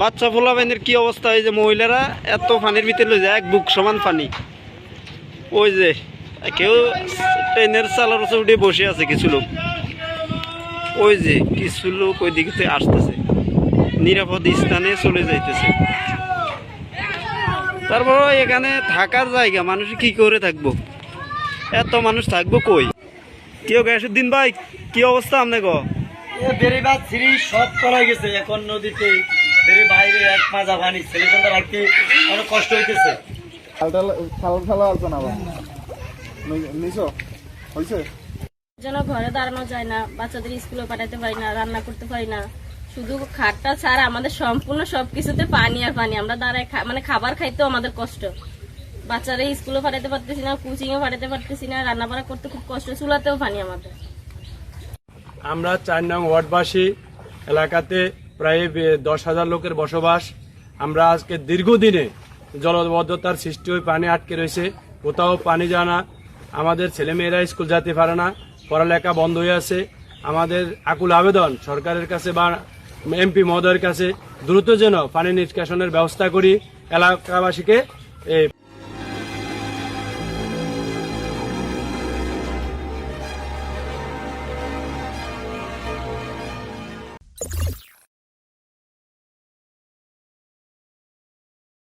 বাচ্চা পোলাপানের কি অবস্থা, এই যে মহিলারা এত পানির ভিতরে লয়ে যায়, এক বুক সমান পানি। ওই যে কেউ ট্রেনের চালার উঠে বসে আছে কিছু লোক, ওই যে কিছু লোক ওই দিকে থেকে আসতেছে, নিরাপদ স্থানে চলে যাইতেছে। তারপর এখানে থাকার জায়গা, মানুষ কি করে থাকবো, এত মানুষ থাকবো কই? কেউ গ্যাসুদ্দিন ভাই, কি অবস্থা আপনি গো? বেড়িবাদ সিঁড়ি সব করা গেছে, এখন নদীতে বেড়ি বাইরে এক মাজা পানি, ছেলে সন্ধ্যা রাখতে অনেক কষ্ট হইতেছে। যেন ঘরে দাঁড়ানো যায় না, বাচ্চাদের স্কুলে পাঠাতে পারি না, রান্না করতে পারি না, শুধু খাটটা ছাড়া আমাদের সম্পূর্ণ সবকিছুতে পানি আর পানি। আমরা দাঁড়ায় মানে খাবার খাইতেও আমাদের কষ্ট, বাচ্চারা স্কুলে পাঠাতে পারতেছি না, কোচিং এ পাঠাতে পারতেছি না, রান্না বান্না করতে খুব কষ্ট, চুলাতেও পানি আমাদের। আমরা 4 নং ওয়ার্ডবাসী, এলাকাতে প্রায় 10,000 লোকের বসবাস। আমরা আজকে দীর্ঘদিনে জলবদ্ধতার সৃষ্টি হয়ে পানি আটকে রয়েছে, কোথাও পানি যায় না, আমাদের ছেলেমেয়েরা স্কুল যেতে পারে না, পড়ালেখা বন্ধ হয়ে আছে। আমাদের আকুল আবেদন সরকারের কাছে বা এমপি মহোদয়ের কাছে, দ্রুত যেন পানি নিষ্কাশনের ব্যবস্থা করি, এলাকাবাসীকে